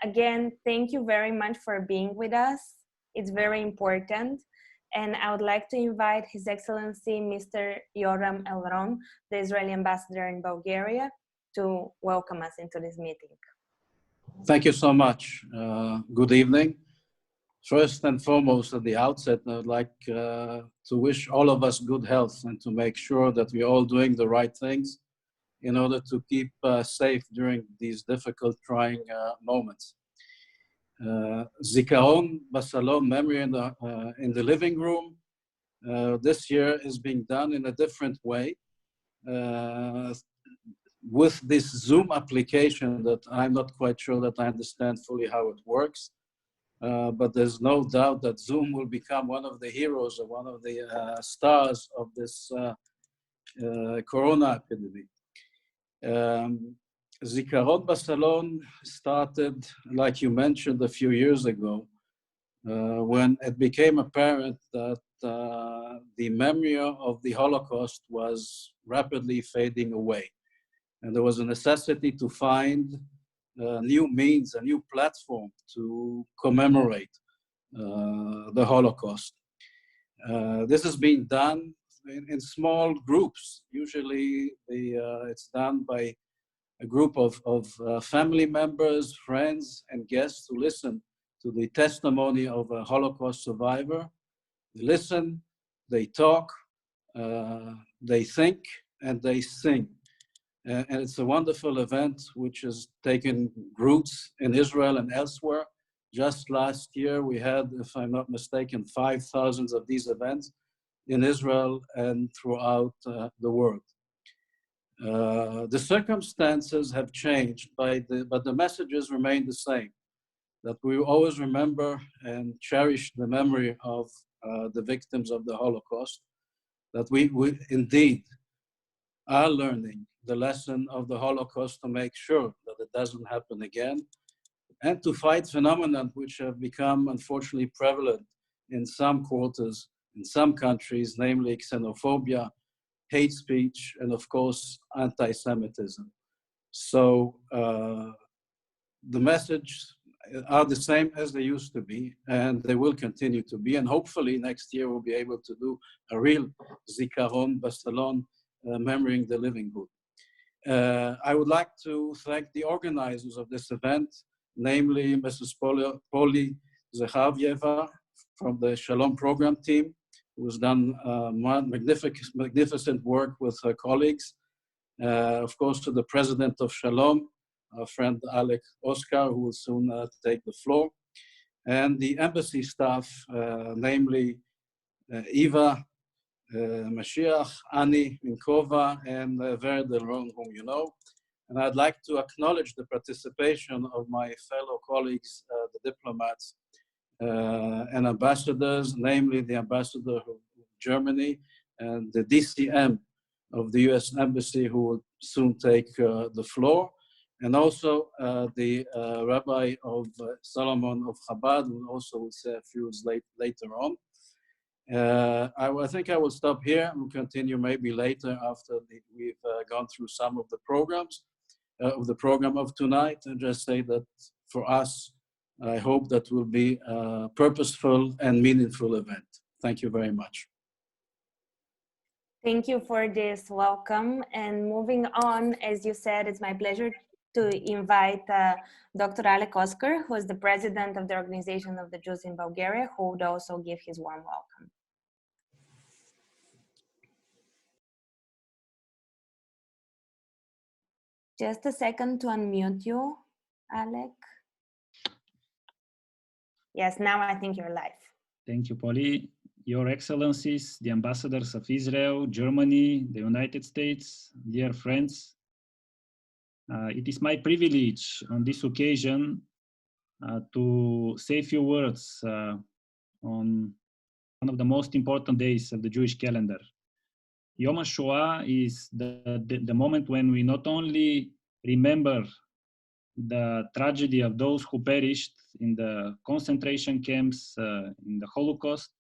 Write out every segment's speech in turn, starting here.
again, thank you very much for being with us. It's very important. And I would like to invite His Excellency Mr. Yoram Elron, the Israeli ambassador in Bulgaria, to welcome us into this meeting. Thank you so much. Good evening. First and foremost, at the outset, I would like to wish all of us good health and to make sure that we're all doing the right things in order to keep safe during these difficult, trying moments. Zikaron Ba Salon, memory in the living room, this year is being done in a different way with this Zoom application that I'm not quite sure that I understand fully how it works. But there's no doubt that Zoom will become one of the heroes or one of the stars of this corona epidemic. Zikaron Ba Salon started, like you mentioned, a few years ago, when it became apparent that the memory of the Holocaust was rapidly fading away. And there was a necessity to find new means, a new platform to commemorate the Holocaust. This is being done in small groups. Usually it's done by a group of family members, friends, and guests who listen to the testimony of a Holocaust survivor. They listen, they talk, they think, and they sing. And it's a wonderful event which has taken roots in Israel and elsewhere. Just last year, we had, if I'm not mistaken, 5,000 of these events in Israel and throughout the world. The circumstances have changed, but the messages remain the same, that we always remember and cherish the memory of the victims of the Holocaust, that we indeed are learning the lesson of the Holocaust to make sure that it doesn't happen again, and to fight phenomena which have become unfortunately prevalent in some quarters, in some countries, namely xenophobia, hate speech, and of course, anti-Semitism. So the messages are the same as they used to be, and they will continue to be. And hopefully next year we'll be able to do a real Zikaron Ba Salon, memorying the living good. I would like to thank the organizers of this event, namely Mrs. Polly Zechavieva from the Shalom program team, who has done magnificent work with her colleagues. Of course, to the president of Shalom, our friend Alec Oscar, who will soon take the floor, and the embassy staff, namely Eva Mashiach, Ani Minkova, and Vered Elron, whom you know. And I'd like to acknowledge the participation of my fellow colleagues, the diplomats and ambassadors, namely the ambassador of Germany and the DCM of the US Embassy, who will soon take the floor, and also the Rabbi of Solomon of Chabad, who also will say a few words later on. I think I will stop here and continue maybe later after we've gone through some of the programs of the program of tonight, and just say that for us, I hope that will be a purposeful and meaningful event. Thank you very much. Thank you for this welcome. And moving on, as you said, it's my pleasure to invite Dr. Alec Oscar, who is the president of the Organization of the Jews in Bulgaria, who would also give his warm welcome. Just a second to unmute you, Alec. Yes, now I think you're live. Thank you, Polly. Your Excellencies, the ambassadors of Israel, Germany, the United States, dear friends, it is my privilege on this occasion to say a few words on one of the most important days of the Jewish calendar. Yom Ashоа is the moment when we not only remember the tragedy of those who perished in the concentration camps, in the Holocaust,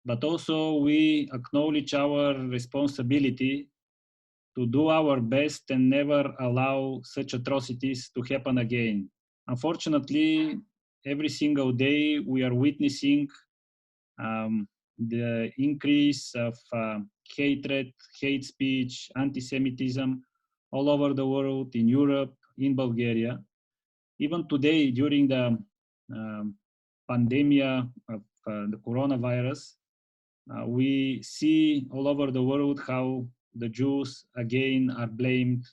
but also we acknowledge our responsibility to do our best and never allow such atrocities to happen again. unfortunately, every single day we are witnessing the increase of hatred, hate speech, anti-Semitism all over the world, in Europe, in Bulgaria. Even today, during the pandemic of the coronavirus, we see all over the world how the Jews again are blamed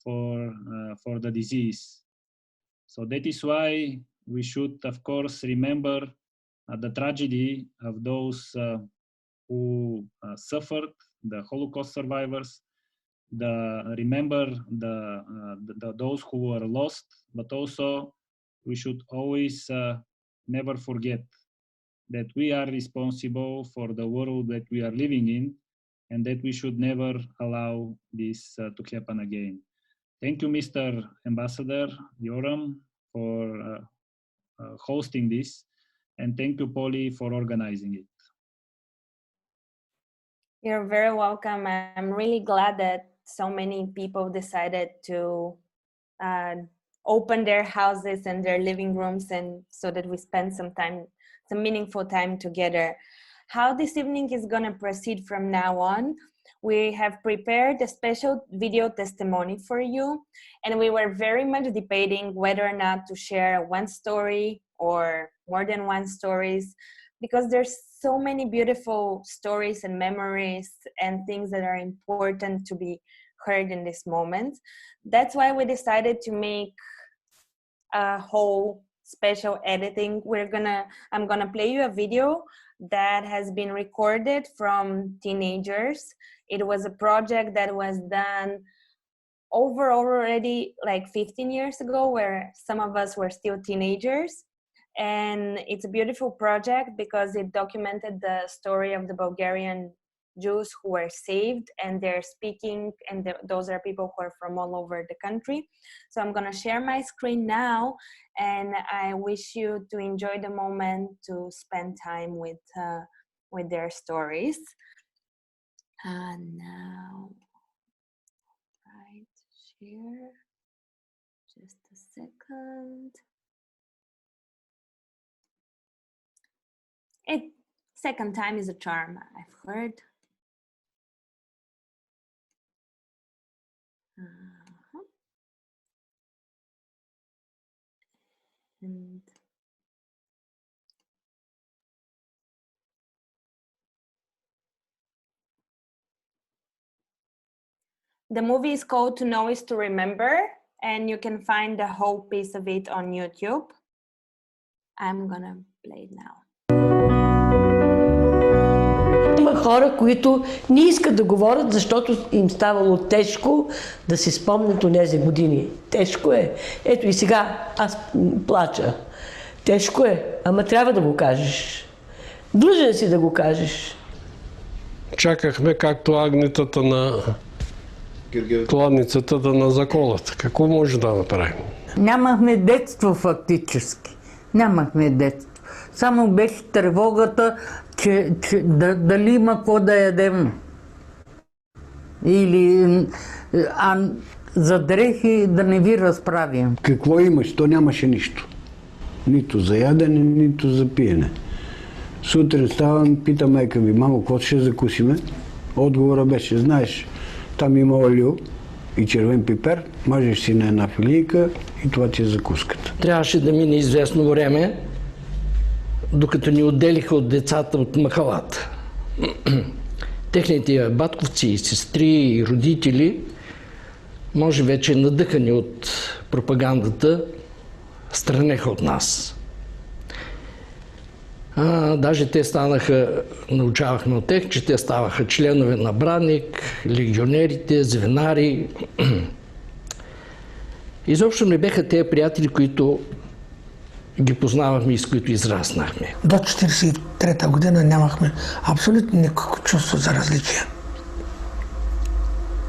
for the disease. So that is why we should, of course, remember the tragedy of those who suffered, the Holocaust survivors, remember those who were lost, but also we should always never forget that we are responsible for the world that we are living in, and that we should never allow this to happen again. Thank you, Mr. Ambassador Yoram, for hosting this, and thank you, Polly, for organizing it. You're very welcome. I'm really glad that so many people decided to open their houses and their living rooms, and so that we spend some meaningful time together. How this evening is going to proceed from now on, we have prepared a special video testimony for you, and we were very much debating whether or not to share one story or more than one stories, because there's so many beautiful stories and memories and things that are important to be heard in this moment. That's why we decided to make a whole special editing. I'm gonna play you a video that has been recorded from teenagers. It was a project that was done already like 15 years ago, where some of us were still teenagers. And it's a beautiful project because it documented the story of the Bulgarian Jews who were saved, and they're speaking, and those are people who are from all over the country. So I'm going to share my screen now, and I wish you to enjoy the moment to spend time with their stories. And now, right, share, just a second. Second time is a charm, I've heard. And the movie is called To Know Is to Remember, and you can find the whole piece of it on YouTube. I'm gonna play it now. Има хора, които не искат да говорят, защото им ставало тежко да си спомнят онези години. Тежко е. Ето и сега аз плача. Тежко е, ама трябва да го кажеш. Длъжен си да го кажеш. Чакахме както агнетата на кладницата на заколата. Какво може да направим? Нямахме детство фактически. Нямахме детство. Само беше тревогата, че дали има какво да ядем. Или за дрехи да не ви разправим. Какво имаш? То нямаше нищо. Нито за ядене, нито за пиене. Сутрин ставам, пита майка ми: мамо, какво ще закусиме? Отговора беше: знаеш, там има олио и червен пипер, мажеш си на една филийка и това ти е закуската. Трябваше да мине известно време, докато ни отделиха от децата от махалата. Техните батковци, сестри и родители, може вече надъхани от пропагандата, странеха от нас. Даже те станаха, научавахме от тях, че те ставаха членове на Браник, легионерите, звенари. Изобщо не беха тези приятели, които ги познавахме и с които израснахме. До 1943 година нямахме абсолютно никакво чувство за различие.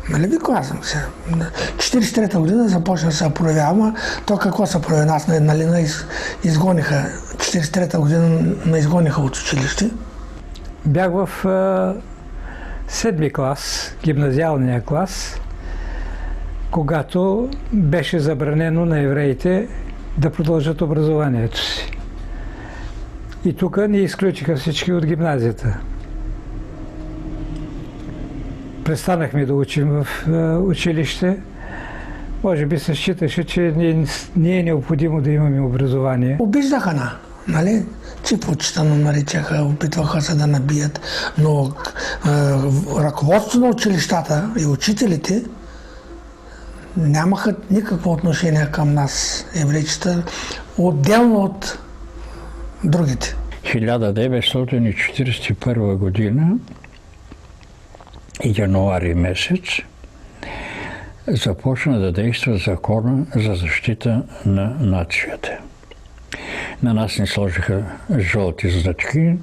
Нали ви казвам се? 1943 година започна да се проявява, то какво се прояви? Нас изгониха, 1943 година изгониха от училище. Бях в седми клас, гимназиалния клас, когато беше забранено на евреите да продължат образованието си. И тук ни изключиха всички от гимназията. Престанахме да учим в училище. Може би се считаше, че не е необходимо да имаме образование. Обиждаха нали? Чипочета наричаха, опитваха се да набият, но ръководството на училищата и учителите нямаха никакво отношение към нас, еврейчета, отделно от другите. 1941 година, януари месец, започна да действа закона за защита на нацията. На нас ни сложиха жълти значки.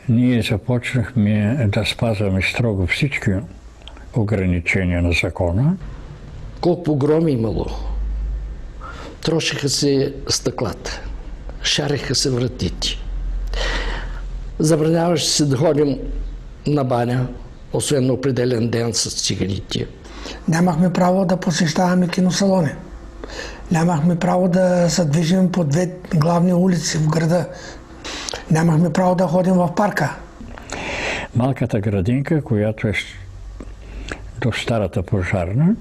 Ние започнахме да спазваме строго всички ограничения на закона. Колко погроми имало. Трошиха се стъклата, шареха се вратите. Забраняваше се да ходим на баня, освен на определен ден с цигарите. Нямахме право да посещаваме киносалони. Нямахме право да се движим по две главни улици в града. Нямахме право да ходим в парка. Малката градинка, която е до старата пожарна,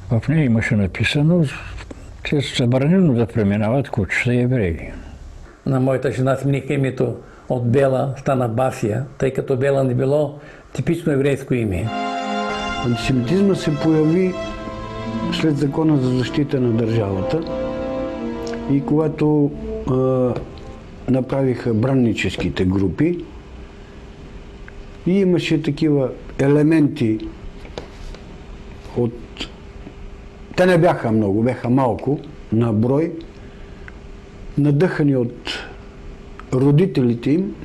в нея имаше написано, че е забранено да преминават кучета и евреи. На моята жена смених името от Бела, стана Басия, тъй като Бела не било типично еврейско име. Антисемитизма се появи след закона за защита на държавата и когато направиха бранническите групи и имаше такива елементи от... Те не бяха много, бяха малко на брой, надъхани от родителите им,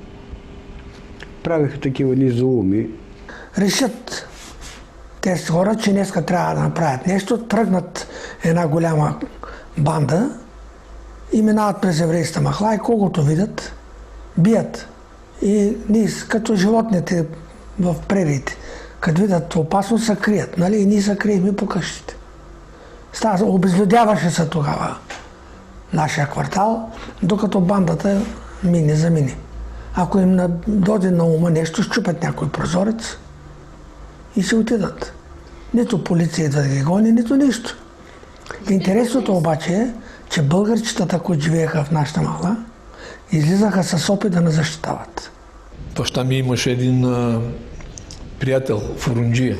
правиха такива низоуми. Решат тези хора, че днеска трябва да направят нещо, тръгнат една голяма банда и минават през еврейската махла и колкото видят, бият. И ние, като животните в прериите, като видят опасност, се крият. Нали? И ние се крием по къщите. Обезлюдяваше се тогава нашия квартал, докато бандата мине за мине. Ако им дойде на ума нещо, щупят някой прозорец и се отидат. Нито полиция идва да ги гони, нито нищо. Интересното обаче е, че българчетата, които живееха в нашата махла, излизаха с опит да не защитават. Баща ми имаше един приятел в Урунджия.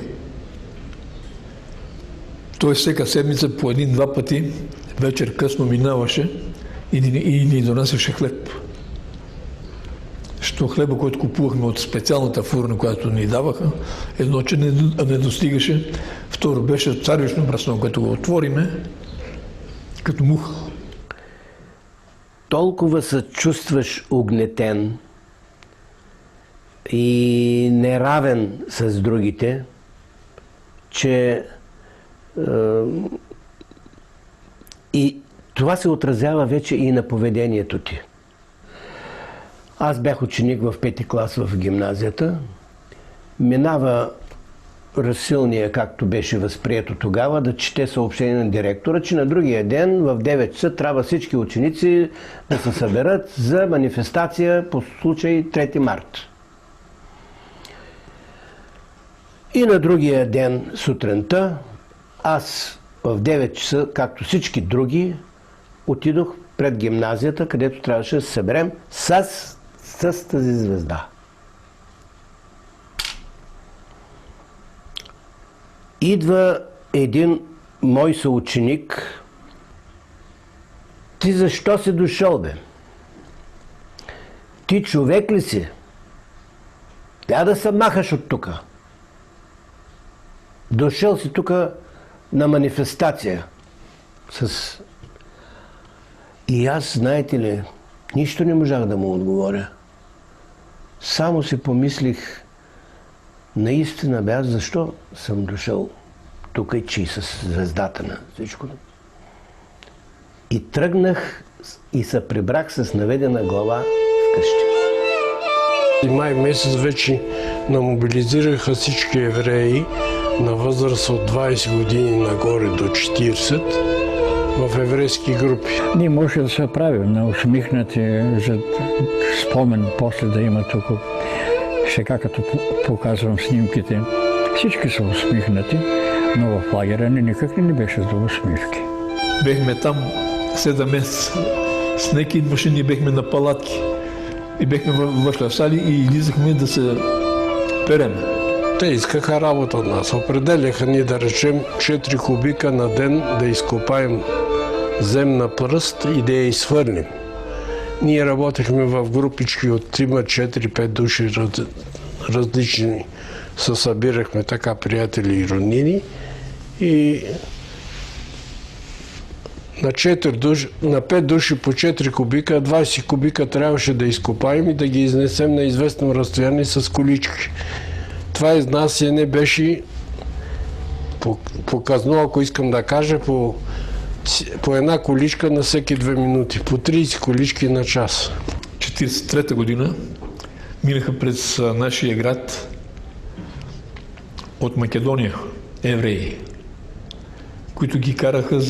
Той всека седмица по един-два пъти вечер късно минаваше и ни донасяше хлеб. Що хлеба, който купувахме от специалната фурна, която ни даваха, едно, че не достигаше. Второ, беше царвично брасно, като го отвориме, като мух. Толкова се чувстваш угнетен и неравен с другите, че и това се отразява вече и на поведението ти. Аз бях ученик в 5-ти клас в гимназията. Минава разсилния, както беше възприето тогава, да чете съобщение на директора, че на другия ден в 9 часа трябва всички ученици да се съберат за манифестация по случай 3 март. И на другия ден сутринта аз в 9 часа, както всички други, отидох пред гимназията, където трябваше да се съберем с тази звезда. Идва един мой съученик. Ти защо си дошъл, бе? Ти човек ли си? Тя да се махаш от тука. Дошъл си тука на манифестация. И аз, знаете ли, нищо не можах да му отговоря. Само си помислих, наистина бе, аз защо съм дошъл тук и че с звездата на всичко. И тръгнах и се прибрах с наведена глава вкъщи. Май месец вече намобилизираха всички евреи на възраст от 20 години нагоре до 40 в еврейски групи. Ние може да се правим на усмихнати, за спомен после да има тук. Сега като показвам снимките, всички са усмихнати, но в лагера никак не беше за усмивки. Бехме там 7 месеца. Снег идваше, ние бехме на палатки. И бехме в сали и излизахме да се перем. Те искаха работа от нас. Определяха ни да речем 4 кубика на ден да изкопаем земна пръст и да я изхвърлим. Ние работехме в групички от 3, 4, 5 души различни. Се събирахме така приятели и роднини и на 5 души по 4 кубика, 20 кубика трябваше да изкопаем и да ги изнесем на известно разстояние с колички. Това изнасяне беше показно, ако искам да кажа, по една количка на всеки 2 минути, по 30 колички на час. 1943 година минаха през нашия град от Македония евреи, които ги караха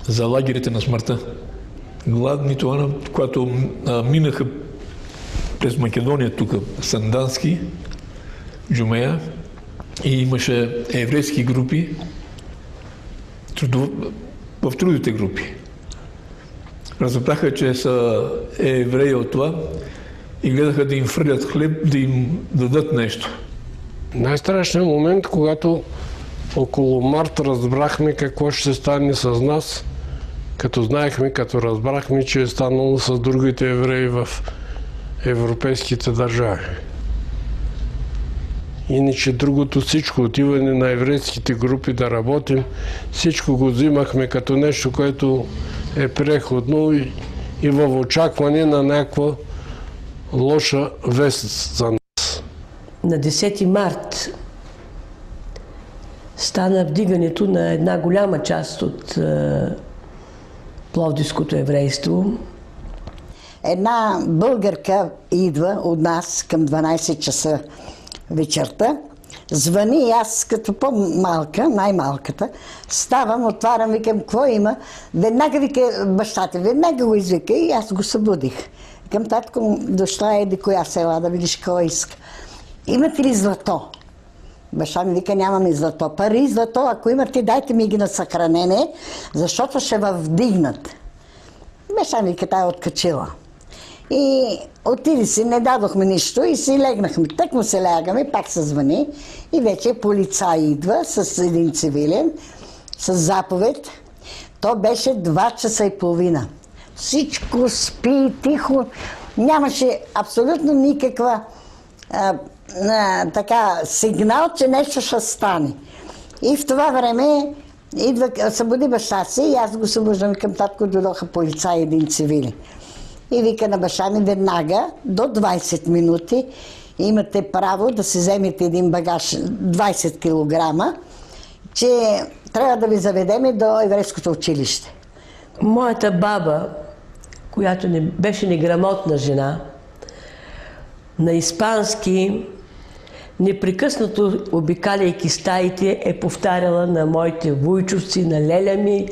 за лагерите на смъртта. Гладни това, когато минаха през Македония, тук Сандански, Джумея, и имаше еврейски групи в трудовите групи. Разбраха, че са евреи от това и гледаха да им фърлят хлеб, да им дадат нещо. Най-страшният момент, когато около март разбрахме какво ще стане с нас, като разбрахме, че е станало с другите евреи в европейските държави. Иначе другото всичко, отиване на еврейските групи да работим, всичко го взимахме като нещо, което е преходно и в очакване на някаква лоша вест за нас. На 10 март стана вдигането на една голяма част от пловдивското еврейство. Една българка идва от нас към 12 часа вечерта, звъни и аз като по-малка, най-малката, ставам, отварям, викам, какво има? Веднага вика бащата, веднага го извика и аз го събудих. Към татко дошла еди коя села да видиш кой иска. Имате ли злато? Баща ми вика, нямаме злато. Пари, злато, ако имате, дайте ми ги на съхранение, защото ще вдигнат. Баща ми вика, тая откачила. И отиди си, не дадохме нищо и си легнахме. Так му се лягаме, пак се звъни и вече полицай идва с един цивилен, с заповед. То беше 2 часа и половина. Всичко спи, тихо, нямаше абсолютно никаква сигнал, че нещо ще стане. И в това време събуди баща си и аз го събуждам към татко, дойдоха полицаи един цивилен. И вика на баща ми веднага, до 20 минути, имате право да си вземете един багаж 20 кг, че трябва да ви заведеме до еврейското училище. Моята баба, която беше неграмотна жена, на испански, непрекъснато обикаляйки стаите, е повтаряла на моите вуйчовци, на леля ми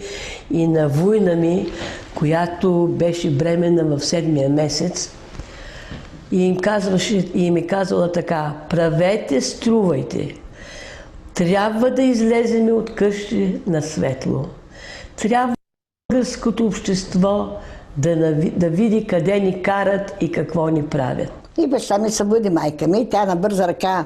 и на вуйна ми, която беше бременна в 7-я месец. И им е казвала така: правете, струвайте. Трябва да излезем от къщи на светло. Трябва българското общество да види къде ни карат и какво ни правят. И баща ми събуди майка ми, тя на бърза ръка,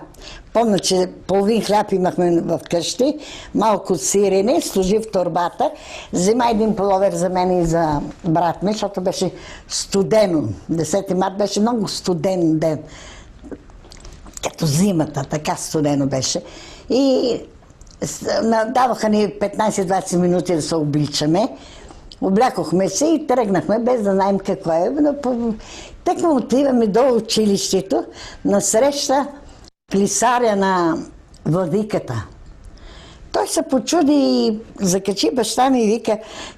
помня, че половин хляб имахме в къщи, малко сирене, сложи в торбата, взема един пуловер за мен и за брат ми, защото беше студено. 10 март беше много студен ден, като зимата, така студено беше. И даваха ни 15-20 минути да се обличаме. Облякохме се и тръгнахме, без да знаем какво е. Така отиваме до училището, насреща плисаря на владиката. Той се почуди и закачи баща ми и вика: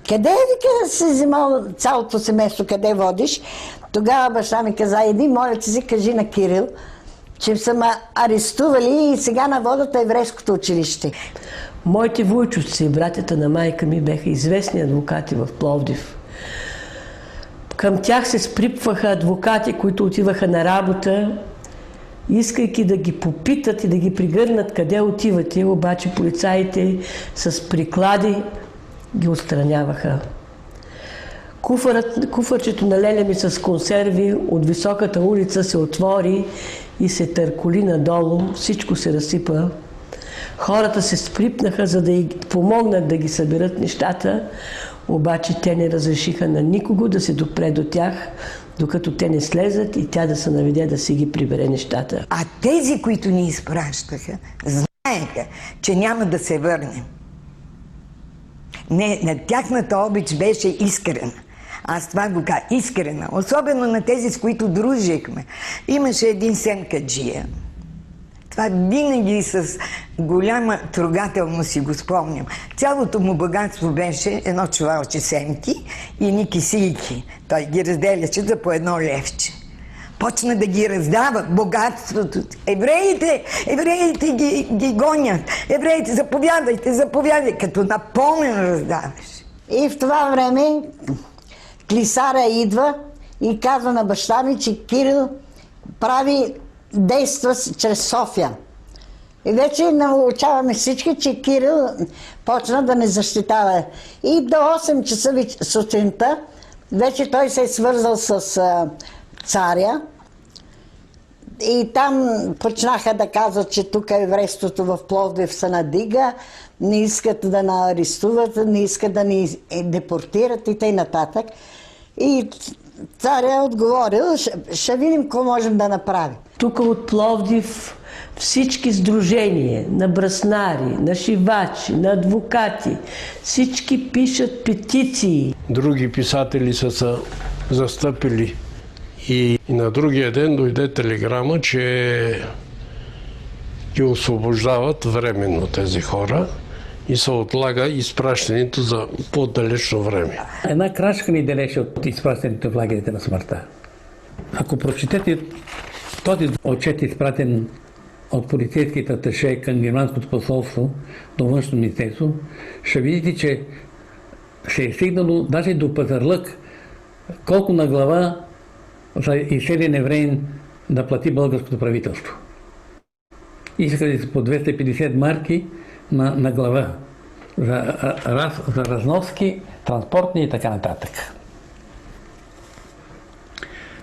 къде вика си взимал цялото семейство, къде водиш? Тогава баща ми каза: иди, моля ти си, кажи на Кирил, че са ме арестували и сега наводят еврейското училище. Моите вуйчовци, братята на майка ми, беха известни адвокати в Пловдив. Към тях се сприпваха адвокати, които отиваха на работа, искайки да ги попитат и да ги пригърнат къде отивате, обаче полицаите с приклади ги отстраняваха. Куфърчето на леля ми с консерви от високата улица се отвори и се търколи надолу, всичко се разсипа. Хората се сприпнаха, за да й помогнат да ги съберат нещата, обаче те не разрешиха на никого да се допре до тях, докато те не слезат и тя да се наведе да си ги прибере нещата. А тези, които ни изпращаха, знаеха, че няма да се върнем. Не, на тяхната обич беше искрена. Аз това го казах, искрена. Особено на тези, с които дружихме. Имаше един сенкаджия. Това винаги с голяма трогателност си го спомням. Цялото му богатство беше едно чувалче семки и ни кисийки. Той ги разделяше за по едно левче. Почна да ги раздава богатството. Евреите ги гонят. Евреите, заповядайте, като на помен раздаваш. И в това време клисаря идва и казва на баща ми, че Кирил действа чрез София. И вече научаваме всички, че Кирил почна да не защитава. И до 8 часа сутринта вече той се е свързал с царя. И там почнаха да казват, че тук еврейството в Пловдив се надига, не искат да ни арестуват, не искат да ни депортират и т.н. И царя е отговорил, ще видим какво можем да направим. Тук от Пловдив всички сдружения на браснари, на шивачи, на адвокати, всички пишат петиции. Други писатели са се застъпили и на другия ден дойде телеграма, че ги освобождават временно тези хора и се отлага изпращането за по-далечно време. Една крачка ни делеше от изпращането в лагерите на смъртта. Ако прочетете този отчет, изпратен от полицейските аташе към германското посолство до външно министерство, ще видите, че се е стигнало даже до пазарлък колко на глава за изселен евреин да плати българското правителство. Искали са по 250 марки на глава за разноски, транспортни и така нататък.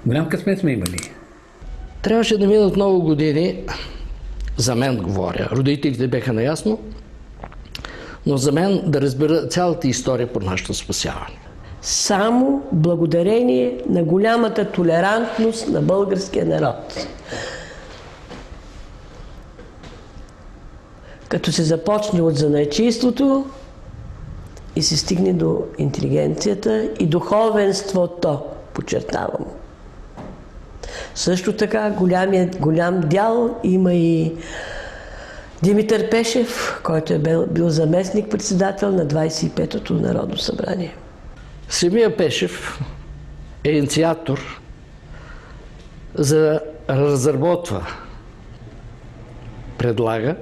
Голям късмет сме имали. Трябваше да минат много години, за мен говоря, родителите беха наясно, но за мен да разбера цялата история по нашето спасяване. Само благодарение на голямата толерантност на българския народ. Като се започне от занаятчийството и се стигне до интелигенцията и духовенството, подчертавам. Също така голям дял има и Димитър Пешев, който е бил заместник-председател на 25-то Народно събрание. Самия Пешев е инициатор за разработва, предлага,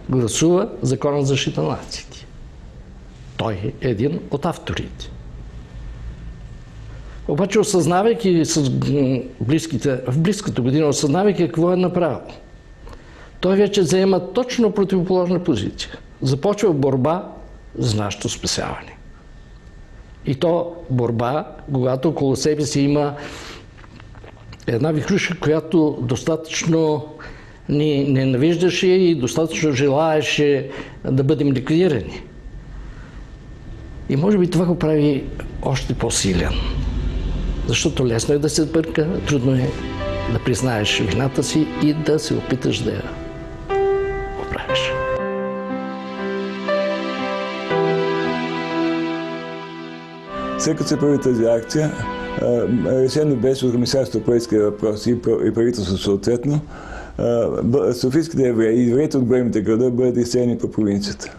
гласува Закона за защита на нациите. Той е един от авторите. Обаче, осъзнавайки в близката година, осъзнавайки какво е направил, той вече заема точно противоположна позиция. Започва борба за нашето спасяване. И то борба, когато около себе си има една вихрушка, която достатъчно ни ненавиждаше и достатъчно желаеше да бъдем ликвидирани. И може би това го прави още по-силен. Защото лесно е да се бърка, трудно е да признаеш вината си и да се опиташ да я оправиш. След като се прави тази акция, решено беше от Комисарството по етнически въпроси и правителството съответно, софийските евреи и евреите от големите града бъдат изселени по провинцията.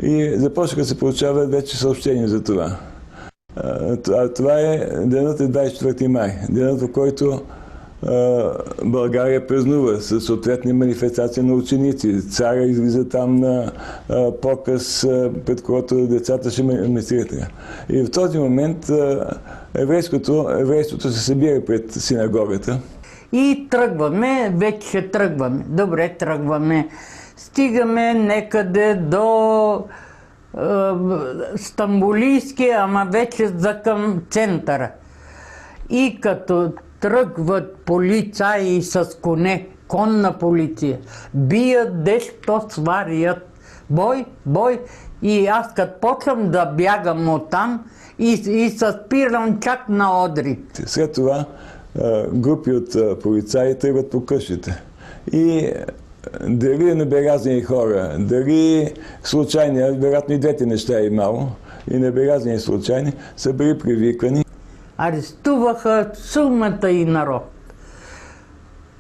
И започнаха да се получават вече съобщения за това. Това е денят е 24 май, денят, в който България празнува със съответни манифестации на ученици. Царя излиза там на показ, пред който децата ще манифестират. И в този момент еврейството се събира пред синагогата. И тръгваме, вече тръгваме. Добре, тръгваме. Стигаме некъде до Стамбулийски, ама вече за към центъра. И като тръгват полицаи с коне, конна полиция, бият, дето сварят. Бой, бой. И аз като почвам да бягам оттам и се спирам чак на Одри. След това групи от полицаи тръгват по къщите. И дали небелязани хора, дали случайни, вероятно и двете неща е имало, и небелязани и случайни, са били привиквани. Арестуваха сумата и народ.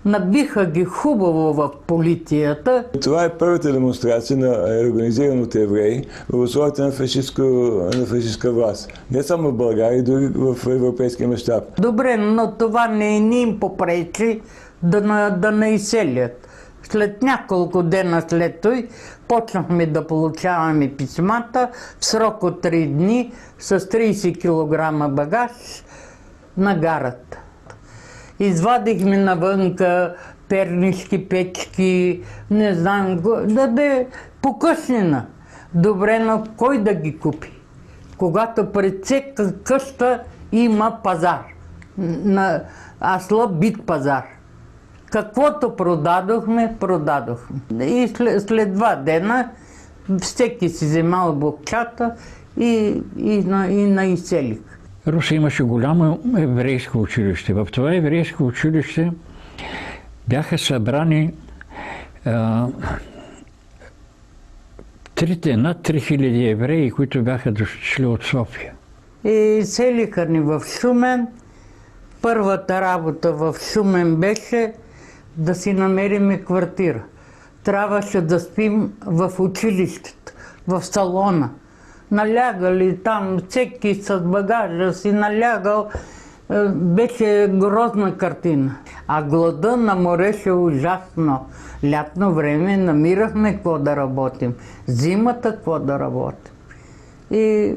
Набиха ги хубаво в полицията. Това е първата демонстрация на организиран от евреи в условията на фашистска власт. Не само в България, и дори в европейския мащаб. Добре, но това не им попречи да не изселят. След няколко дена след той почнахме да получаваме писмата в срок от 3 дни с 30 кг багаж на гарата. Извадихме навънка пернишки, печки, не знам, да бе покъснена. Добре, но кой да ги купи? Когато пред всяка къща има пазар, а слаб бит пазар. Каквото продадохме. И след 2 дена всеки си вземал бокчата и наизселих. Русе имаше голямо еврейско училище. В това еврейско училище бяха събрани над 3000 евреи, които бяха дошли от София. И селиха ни в Шумен. Първата работа в Шумен беше да си намерим квартира. Трябваше да спим в училището, в салона. Налягали там, всеки с багажа си налягал. Беше грозна картина. А глада намореше ужасно. Лятно време намирахме какво да работим. Зимата какво да работим. И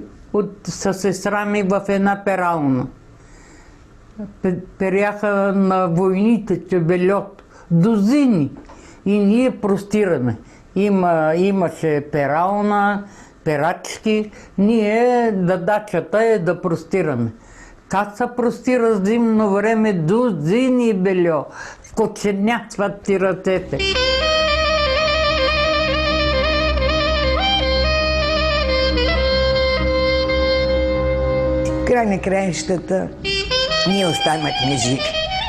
със сестра ми в една перална. Перяха на войните чебельот. Дозини. И ние простираме. Имаше перална, перачки. Ние задачата е да простираме. Как се простира зимно време? Дозини бельо. Скоченяцват ти ръцете. Край на краищата ние останахме живи.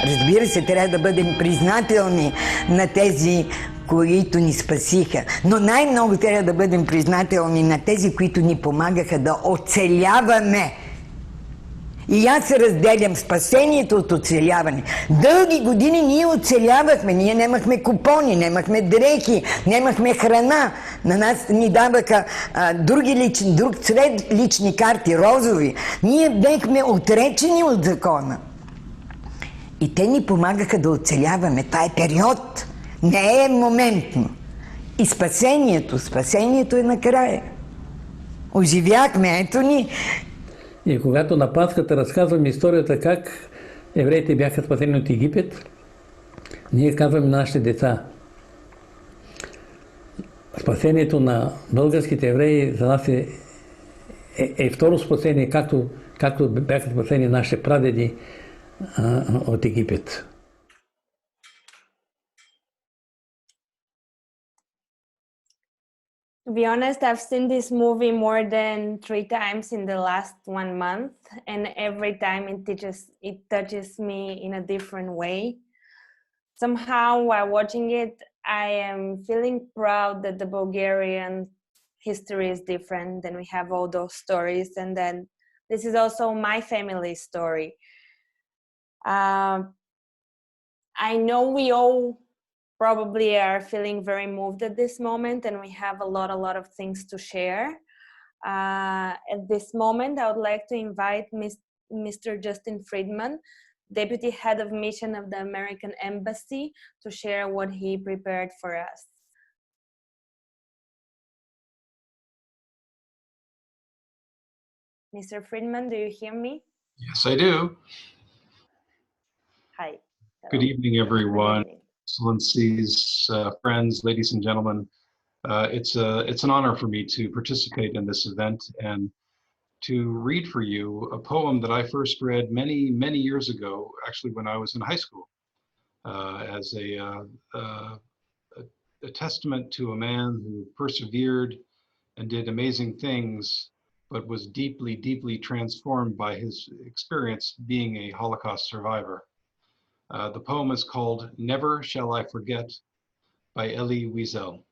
Разбира се, трябва да бъдем признателни на тези, които ни спасиха. Но най-много трябва да бъдем признателни на тези, които ни помагаха да оцеляваме. И аз се разделям спасението от оцеляване. Дълги години ние оцелявахме. Ние нямахме купони, нямахме дрехи, нямахме храна. На нас ни даваха друг цвет лични карти, розови. Ние бяхме отречени от закона. И те ни помагаха да оцеляваме. Това е период. Не е моментно. И спасението е накрая. Оживяхме, ето ни. И когато на Пасхата разказваме историята как евреите бяха спасени от Египет, ние казваме на нашите деца. Спасението на българските евреи за нас е второ спасение, както бяха спасени нашите прадеди от Египет. To be honest, I've seen this movie more than 3 times in the last 1 month, and every time it touches me in a different way. Somehow, while watching it, I am feeling proud that the Bulgarian history is different, and we have all those stories, and then this is also my family story. I know we all probably are feeling very moved at this moment, and we have a lot of things to share. At this moment, I would like to invite Mr. Justin Friedman Deputy Head of Mission of the American Embassy, to share what he prepared for us. Mr. Friedman, do you hear me? Yes, I do. Hi. Good evening, everyone. Excellencies, friends, ladies and gentlemen. It's an honor for me to participate in this event and to read for you a poem that I first read many, many years ago, actually when I was in high school, as a testament to a man who persevered and did amazing things, but was deeply, deeply transformed by his experience being a Holocaust survivor. The poem is called Never Shall I Forget by Elie Wiesel.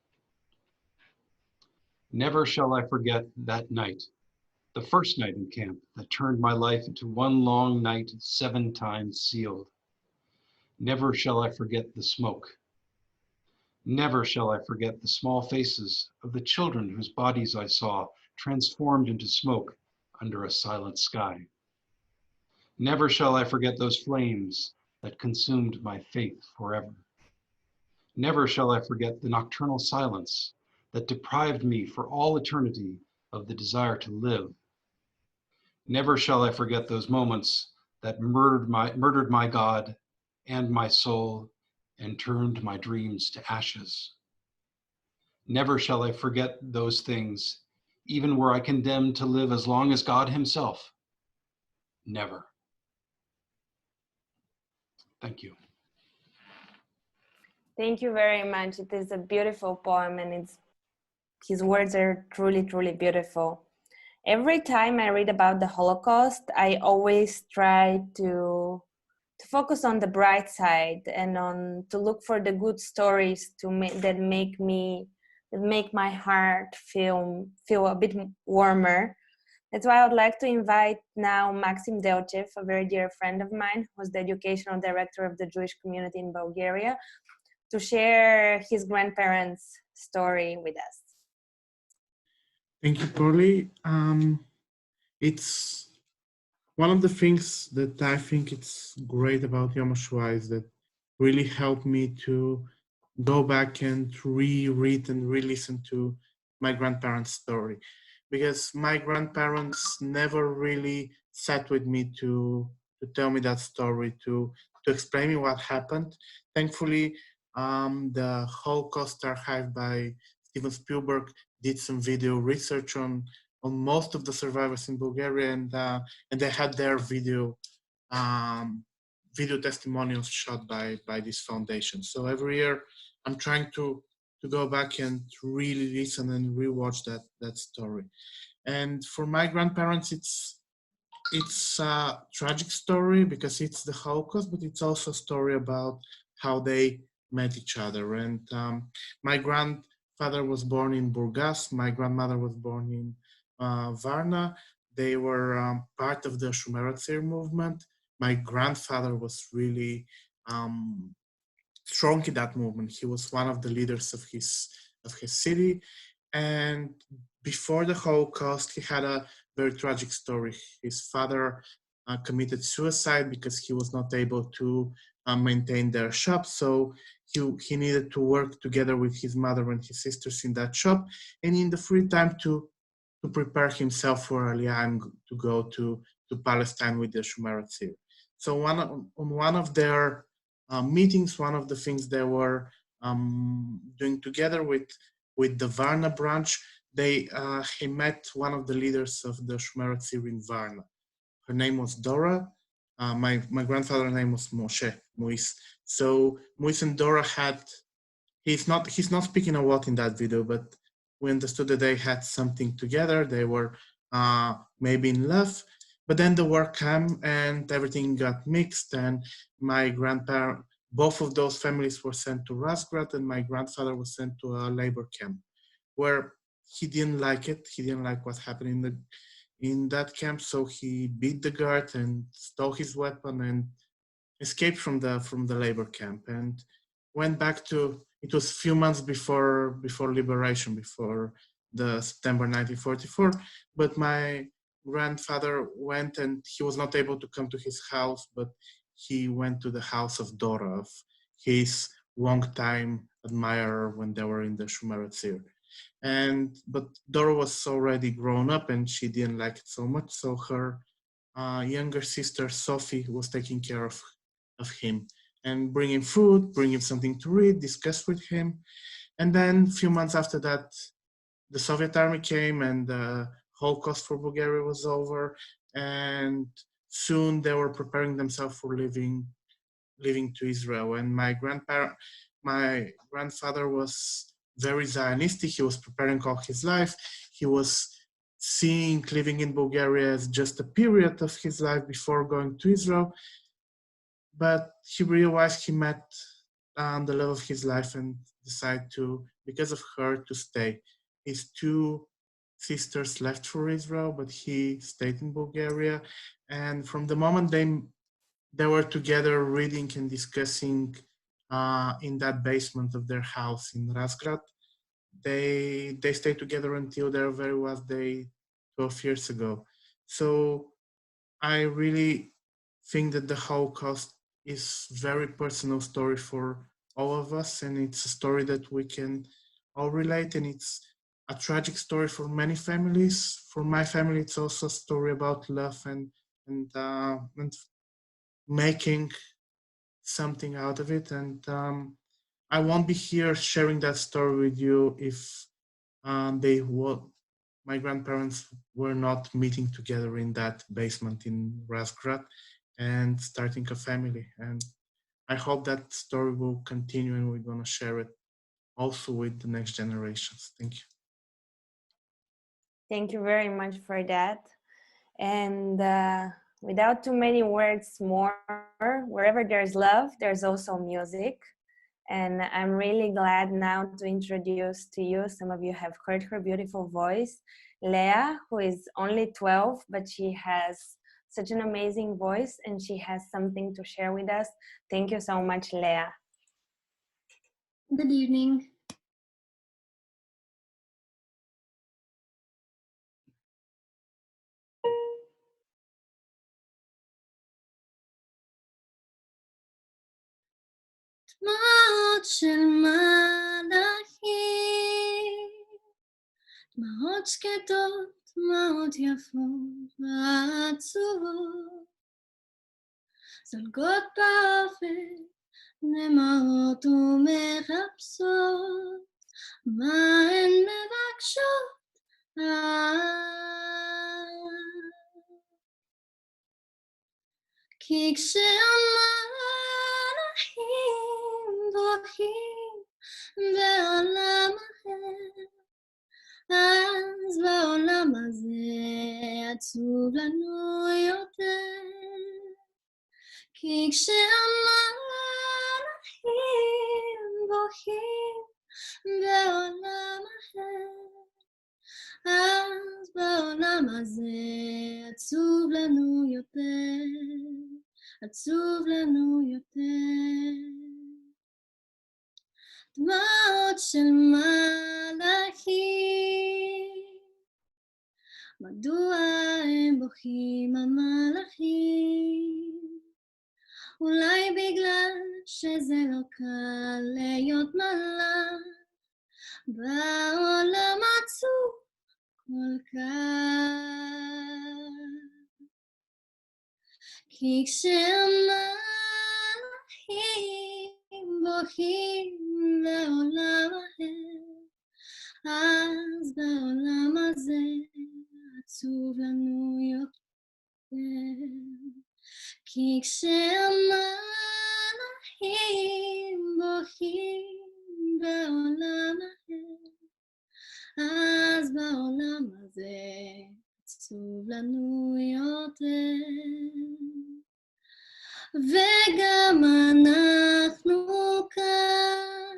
Never shall I forget that night, the first night in camp that turned my life into one long night 7 times sealed. Never shall I forget the smoke. Never shall I forget the small faces of the children whose bodies I saw transformed into smoke under a silent sky. Never shall I forget those flames that consumed my faith forever. Never shall I forget the nocturnal silence that deprived me for all eternity of the desire to live. Never shall I forget those moments that murdered my God and my soul and turned my dreams to ashes. Never shall I forget those things, even were I condemned to live as long as God himself. Never. Thank you. Thank you very much. It is a beautiful poem, and his words are truly, truly beautiful. Every time I read about the Holocaust, I always try to focus on the bright side and to look for the good stories that make my heart feel a bit warmer. That's why I would like to invite now Maxim Delchev, a very dear friend of mine, who's the educational director of the Jewish community in Bulgaria, to share his grandparents' story with us. Thank you, Polly. It's one of the things that I think it's great about Yom HaShoah is that really helped me to go back and reread and re-listen to my grandparents' story. Because my grandparents never really sat with me to tell me that story, to explain me what happened. Thankfully, the Holocaust Archive by Steven Spielberg did some video research on most of the survivors in Bulgaria, and they had their video testimonials shot by this foundation. So every year I'm trying to go back and really listen and rewatch that story. And for my grandparents, it's a tragic story because it's the Holocaust, but it's also a story about how they met each other. And my grandfather was born in Burgas. My grandmother was born in Varna. They were part of the Shomer Hatzir movement. My grandfather was really strong in that movement. He was one of the leaders of his city. And before the Holocaust, he had a very tragic story. His father committed suicide because he was not able to maintain their shop. So he needed to work together with his mother and his sisters in that shop. And in the free time to prepare himself for Aliyah and to go to Palestine with the Shomer Hatzir. So on one of their meetings, one of the things they were doing together with the Varna branch, he met one of the leaders of the Shomer Hatzir in Varna. Her name was Dora. My grandfather's name was Moise. So Moise and Dora he's not speaking a lot in that video, but we understood that they had something together. They were maybe in love, but then the war came and everything got mixed, and both of those families were sent to Razgrad, and my grandfather was sent to a labor camp where he didn't like it. He didn't like what happened in that camp, so he beat the guard and stole his weapon and escaped from the labor camp and went back to. It was a few months before liberation, before the September 1944. But my grandfather went, and he was not able to come to his house, but he went to the house of Dora, of his long-time admirer when they were in the Shumer Tzir. But Dora was already grown up and she didn't like it so much, so her younger sister Sophie was taking care of him and bring him food, bring him something to read, discuss with him. And then a few months after that, the Soviet army came and the Holocaust for Bulgaria was over, and soon they were preparing themselves for leaving to Israel. And my grandfather was very Zionistic. He was preparing all his life. He was seeing living in Bulgaria as just a period of his life before going to Israel. But he realized he met the love of his life and decided to, because of her, to stay. His two sisters left for Israel, but he stayed in Bulgaria. And from the moment they were together reading and discussing in that basement of their house in Razgrad, they stayed together until their very last day 12 years ago. So I really think that the Holocaust is a very personal story for all of us, and it's a story that we can all relate, and it's a tragic story for many families. For my family, it's also a story about love and making something out of it. And I won't be here sharing that story with you if my grandparents were not meeting together in that basement in Razgrad and starting a family. And I hope that story will continue and we're going to share it also with the next generations. Thank you. Thank you very much for that. And without too many words more, wherever there's love, there's also music. And I'm really glad now to introduce to you, some of you have heard her beautiful voice, Leah, who is only 12, but she has such an amazing voice and she has something to share with us. Thank you so much, Leah. Good evening. דמעות של מלאכים, דמעות שקטות, דמעות יפות ועצובות, זולגות באופן, דמעות ומחפשות, מה הן מבקשות? כי כשהמלאכים בוכים בעולם אחר, אז בעולם הזה עצוב לנו יותר. כי כשהמלאכים בוכים בעולם אחר, אז בעולם הזה עצוב לנו יותר, עצוב לנו יותר. דמעות של מלאכים, מדוע הם בוכים המלאכים? אולי בגלל שזה לא קל להיות מלאך בעולם עצוב כל כך. כי כשהמלאכים בוכים בעולם אחר, אז בעולם הזה עצוב לנו יותר. כי כשהמלאכים בוכים בעולם אחר, אז בעולם הזה עצוב לנו יותר. וגם אנחנו כאן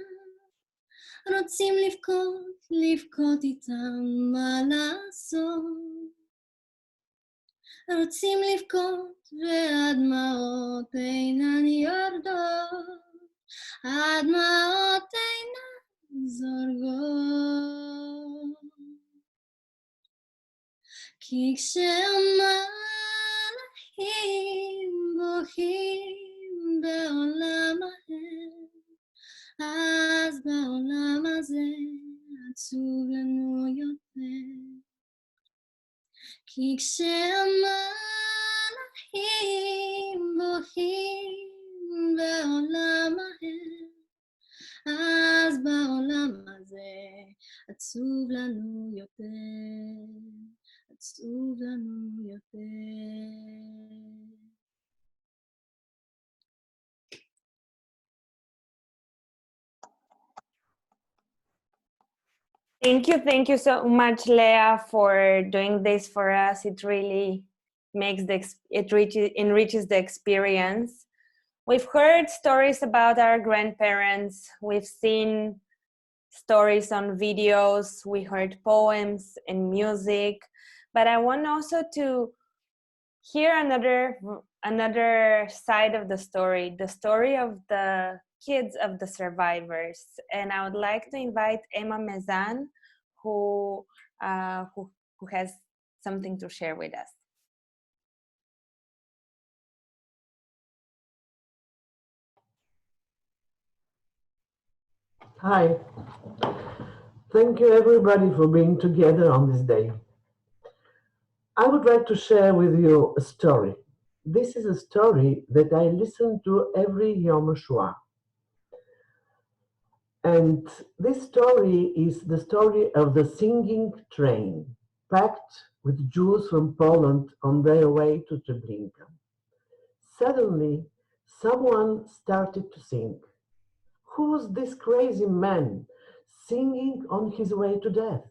רוצים לבכות איתם, מה לעשות? רוצים לבכות והדמעות אינן יורדות, הדמעות אינן זורגות. כי כשהמלאכים בוכים כי כשהמלאכים בוכים בעולם ההר, אז בעולם הזה עצוב לנו יותר, עצוב לנו יותר. Thank you so much, Leah, for doing this for us. It really makes enriches the experience. We've heard stories about our grandparents. We've seen stories on videos. We heard poems and music. But I want also to hear another side of the story of the kids of the survivors. And I would like to invite Emma Mezan, who has something to share with us. Hi. Thank you everybody for being together on this day. I would like to share with you a story. This is a story that I listen to every Yom Ashua. And this story is the story of the singing train, packed with Jews from Poland on their way to Treblinka. Suddenly, someone started to sing. Who's this crazy man singing on his way to death?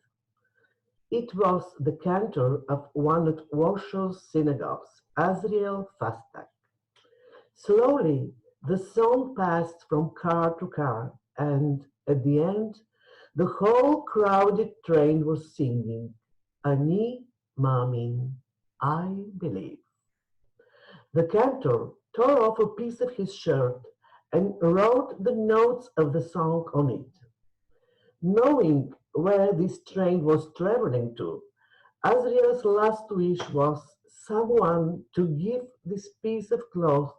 It was the cantor of one of Warsaw's synagogues, Azriel Fastak. Slowly, the song passed from car to car, and at the end, the whole crowded train was singing, Ani Maamin, I believe. The cantor tore off a piece of his shirt and wrote the notes of the song on it. Knowing where this train was traveling to, Azriel's last wish was someone to give this piece of cloth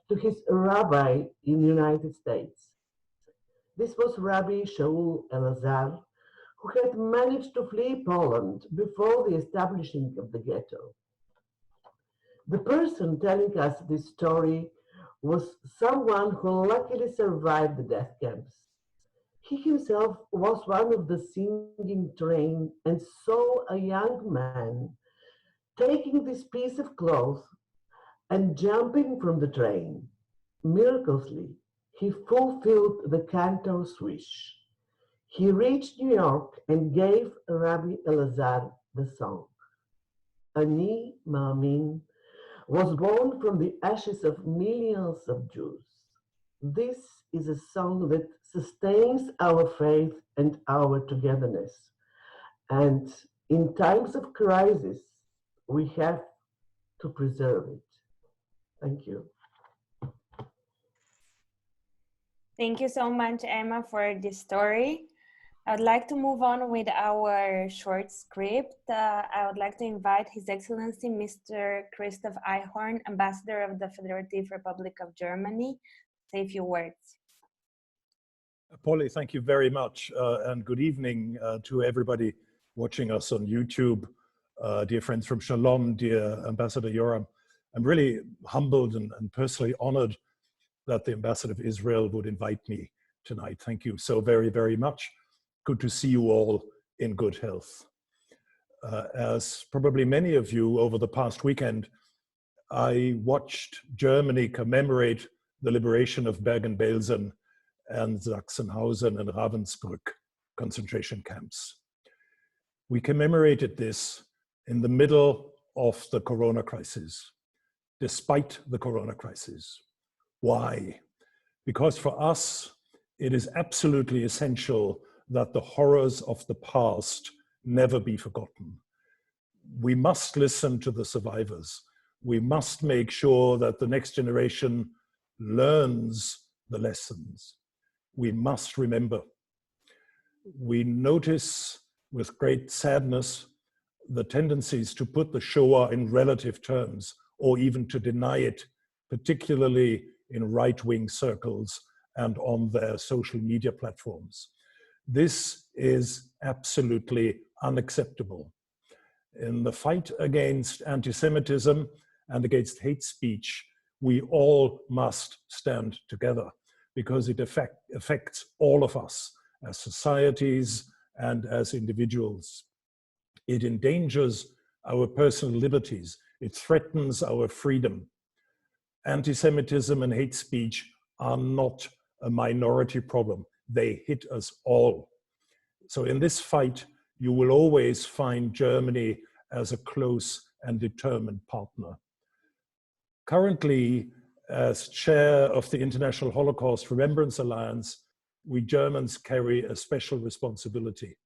to his rabbi in the United States. This was Rabbi Shaul Elazar, who had managed to flee Poland before the establishing of the ghetto. The person telling us this story was someone who luckily survived the death camps. He himself was one of the singing train and saw a young man taking this piece of cloth and jumping from the train. Miraculously, he fulfilled the cantor's wish. He reached New York and gave Rabbi Elazar the song. Ani Maamin was born from the ashes of millions of Jews. This is a song that sustains our faith and our togetherness. And in times of crisis, we have to preserve it. Thank you. Thank you so much, Emma, for this story. I would like to move on with our short script. I would like to invite His Excellency Mr. Christoph Eichhorn, Ambassador of the Federative Republic of Germany, say a few words. Polly, thank you very much, and good evening to everybody watching us on YouTube. Dear friends from Shalom, dear Ambassador Yoram, I'm really humbled and personally honored that the Ambassador of Israel would invite me tonight. Thank you so very, very much. Good to see you all in good health. As probably many of you over the past weekend, I watched Germany commemorate the liberation of Bergen-Belsen and Sachsenhausen and Ravensbrück concentration camps. We commemorated this in the middle of the Corona crisis, despite the Corona crisis. Why? Because for us, it is absolutely essential that the horrors of the past never be forgotten. We must listen to the survivors. We must make sure that the next generation learns the lessons. We must remember. We notice with great sadness the tendencies to put the Shoah in relative terms or even to deny it, particularly in right-wing circles and on their social media platforms. This is absolutely unacceptable. In the fight against anti-Semitism and against hate speech, we all must stand together because it affects all of us as societies and as individuals. It endangers our personal liberties. It threatens our freedom. Anti-Semitism and hate speech are not a minority problem. They hit us all. So in this fight, you will always find Germany as a close and determined partner. Currently, as chair of the International Holocaust Remembrance Alliance, we Germans carry a special responsibility.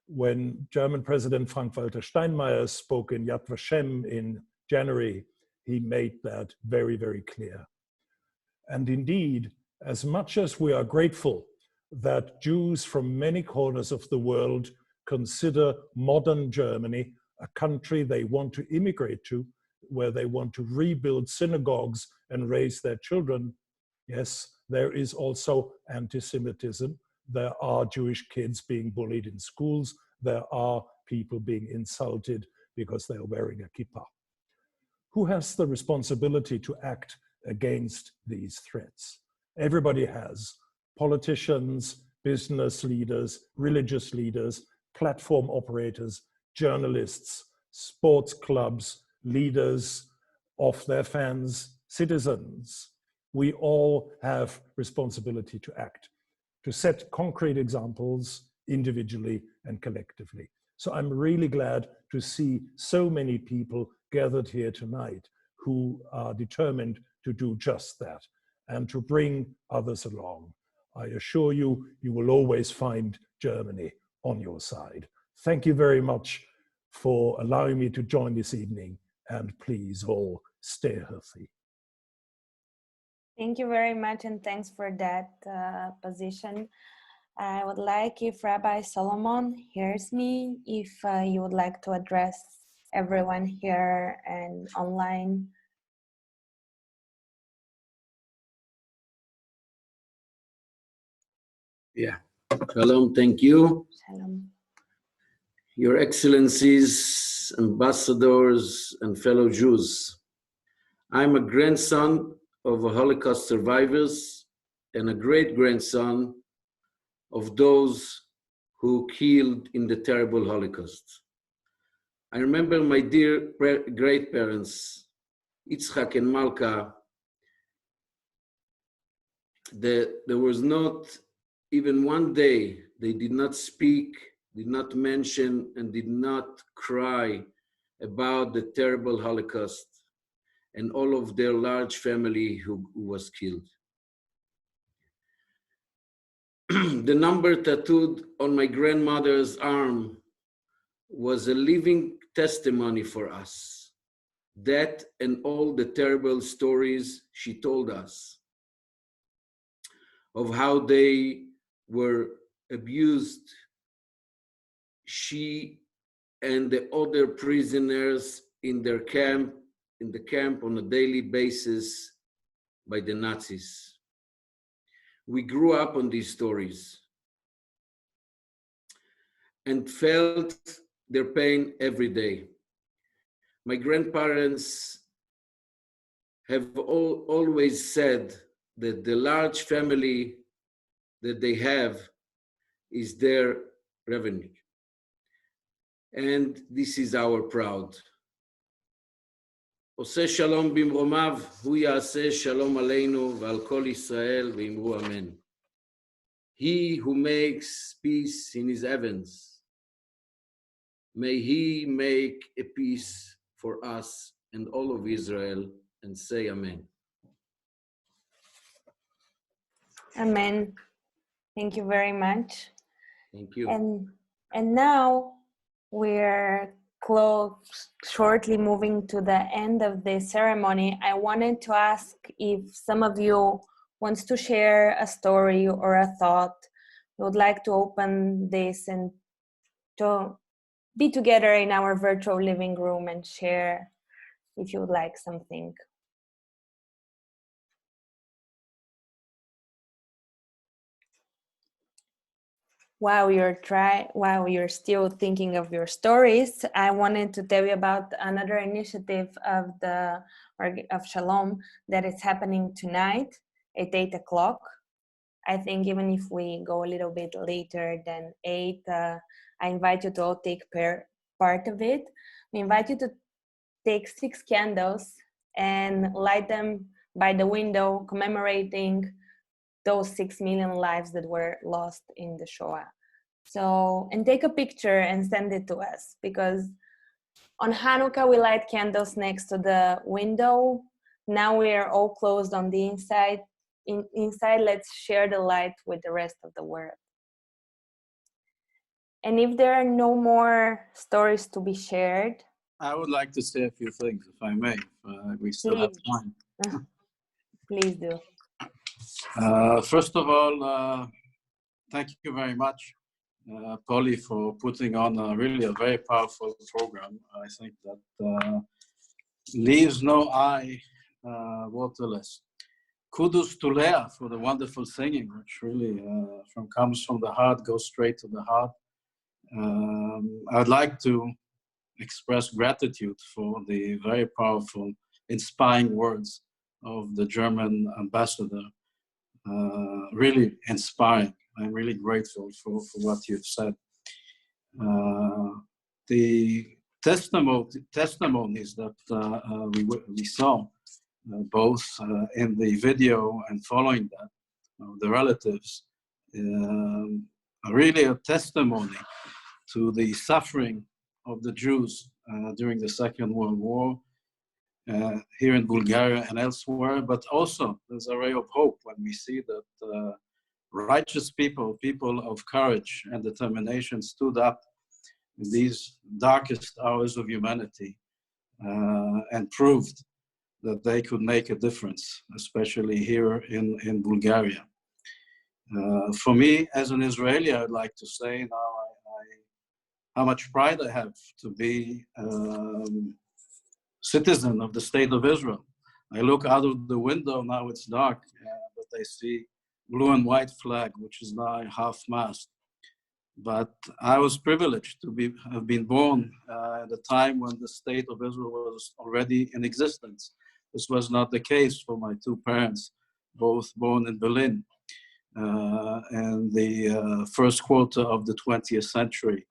When German President Frank-Walter Steinmeier spoke in Yad Vashem in January, he made that very, very clear. And indeed, as much as we are grateful that Jews from many corners of the world consider modern Germany a country they want to immigrate to, where they want to rebuild synagogues and raise their children, yes, there is also anti-Semitism. There are Jewish kids being bullied in schools. There are people being insulted because they are wearing a kippah. Who has the responsibility to act against these threats? Everybody has. Politicians, business leaders, religious leaders, platform operators, journalists, sports clubs, leaders of their fans, citizens. We all have responsibility to act, to set concrete examples individually and collectively. So I'm really glad to see so many people gathered here tonight who are determined to do just that and to bring others along. I assure you, you will always find Germany on your side. Thank you very much for allowing me to join this evening, and please all stay healthy. Thank you very much, and thanks for that position. I would like, if Rabbi Solomon hears me, if you would like to address everyone here and online. Yeah. Shalom, thank you. Shalom. Your Excellencies, ambassadors, and fellow Jews. I'm a grandson of a Holocaust survivors and a great-grandson of those who killed in the terrible Holocaust. I remember my dear great-parents, Yitzhak and Malka, that there was not even one day they did not speak, did not mention, and did not cry about the terrible Holocaust and all of their large family who was killed. The number tattooed on my grandmother's arm was a living testimony for us. That and all the terrible stories she told us of how they were abused, she and the other prisoners in the camp on a daily basis by the Nazis. We grew up on these stories and felt their pain every day. My grandparents have always said that the large family that they have is their revenue. And this is our proud. עושה שלום במרומיו, הוא יעשה שלום עלינו ועל כל ישראל ואמרו אמן. He who makes peace in his heavens, may he make a peace for us and all of Israel, and say amen. Amen. Thank you very much. Thank you. And now we're shortly moving to the end of the ceremony. I wanted to ask if some of you wants to share a story or a thought. We would like to open this and to be together in our virtual living room and share if you would like something. while you're still thinking of your stories, I wanted to tell you about another initiative of Shalom that is happening tonight at 8 o'clock. I think even if we go a little bit later than 8, I invite you to all take part of it. We invite you to take 6 candles and light them by the window, commemorating those 6 million lives that were lost in the Shoah. So, and take a picture and send it to us, because on Hanukkah we light candles next to the window. Now we are all closed on the inside. Inside, let's share the light with the rest of the world. And if there are no more stories to be shared, I would like to say a few things, if I may. We still have time. Please do. First of all, thank you very much, Polly, for putting on really a very powerful program. I think that leaves no eye waterless. Kudos to Leah for the wonderful singing, which really comes from the heart, goes straight to the heart. I'd like to express gratitude for the very powerful, inspiring words of the German ambassador. Really inspiring. I'm really grateful for what you've said. The testimonies that we saw, both in the video and following that, the relatives, are really a testimony to the suffering of the Jews during the Second World War, here in Bulgaria and elsewhere, but also there's a ray of hope when we see that righteous people of courage and determination stood up in these darkest hours of humanity and proved that they could make a difference, especially here in Bulgaria. For me, as an Israeli, I'd like to say now how much pride I have to be citizen of the state of Israel. I look out of the window, now it's dark, but I see blue and white flag, which is now half-mast. But I was privileged to have been born at a time when the state of Israel was already in existence. This was not the case for my 2 parents, both born in Berlin, and the first quarter of the 20th century.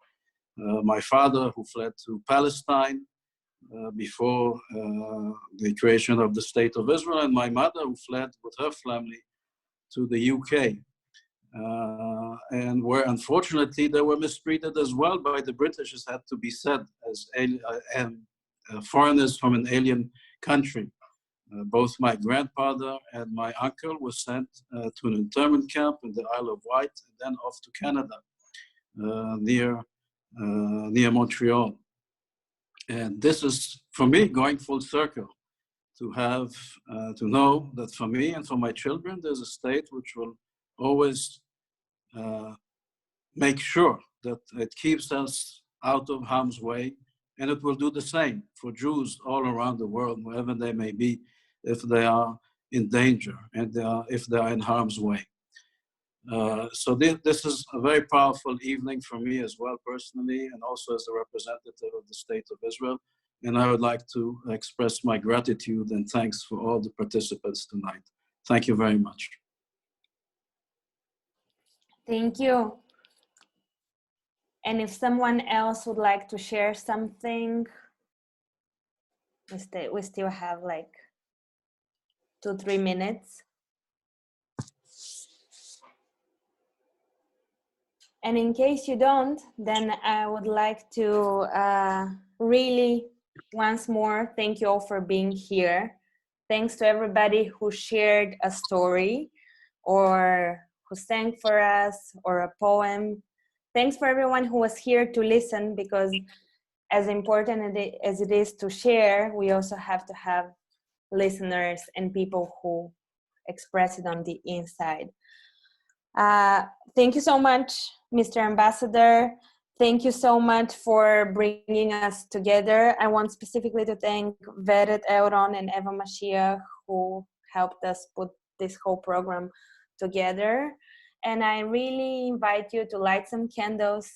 My father, who fled to Palestine before the creation of the State of Israel, and my mother, who fled with her family to the UK, and where unfortunately they were mistreated as well by the British, as had to be said, as foreigners from an alien country. Both my grandfather and my uncle were sent to an internment camp in the Isle of Wight, and then off to Canada, near Montreal. And this is, for me, going full circle, to know that for me and for my children, there's a state which will always make sure that it keeps us out of harm's way, and it will do the same for Jews all around the world, wherever they may be, if they are in danger and if they are in harm's way. So this is a very powerful evening for me as well personally, and also as a representative of the State of Israel. And I would like to express my gratitude and thanks for all the participants tonight. Thank you very much. Thank you. And if someone else would like to share something, we still have like 2-3 minutes. And in case you don't, then I would like to really once more thank you all for being here. Thanks to everybody who shared a story or who sang for us or a poem. Thanks for everyone who was here to listen, because as important as it is to share, we also have to have listeners and people who express it on the inside. Thank you so much, Mr. Ambassador. Thank you so much for bringing us together. I want specifically to thank Vered Euron and Eva Mashiach, who helped us put this whole program together. And I really invite you to light some candles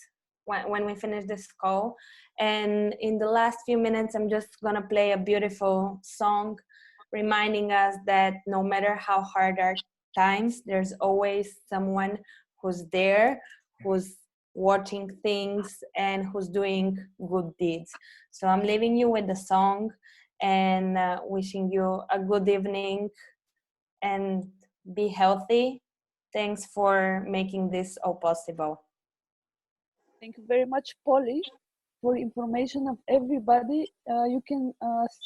when we finish this call. And in the last few minutes, I'm just gonna play a beautiful song reminding us that no matter how hard our times, there's always someone who's there, who's watching things, and who's doing good deeds. So I'm leaving you with the song and wishing you a good evening and be healthy. Thanks for making this all possible. Thank you very much, Polly. For information of everybody, you can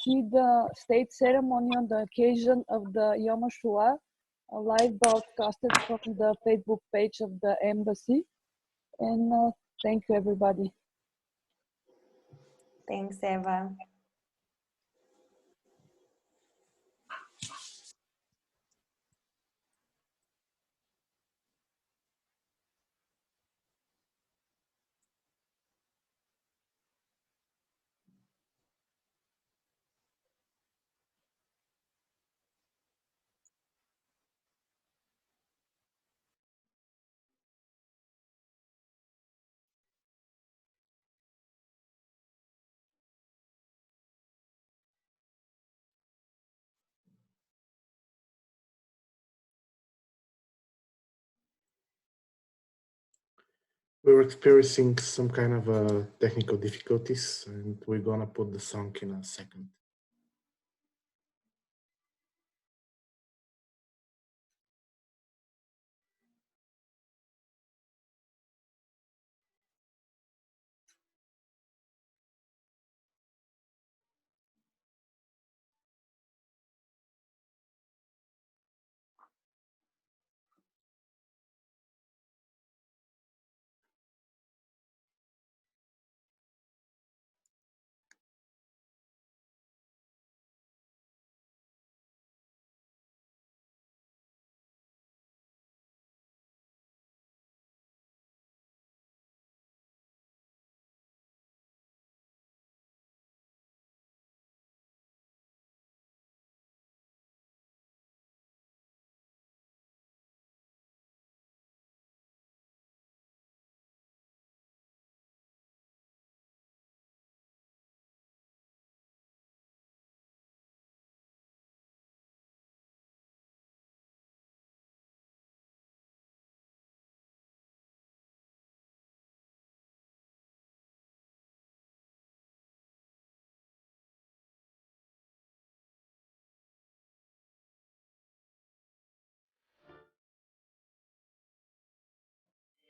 see the state ceremony on the occasion of the Yom Ashua, live broadcasted from the Facebook page of the embassy. And thank you, everybody. Thanks, Eva. We're experiencing some kind of technical difficulties, and we're gonna put the song in a second.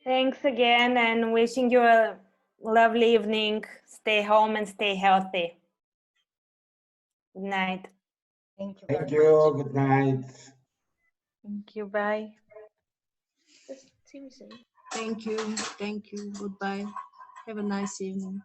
Thanks again, and wishing you a lovely evening. Stay home and stay healthy. Good night. Thank you. Thank you. Good night. Thank you. Bye. Thank you. Thank you. Goodbye. Have a nice evening.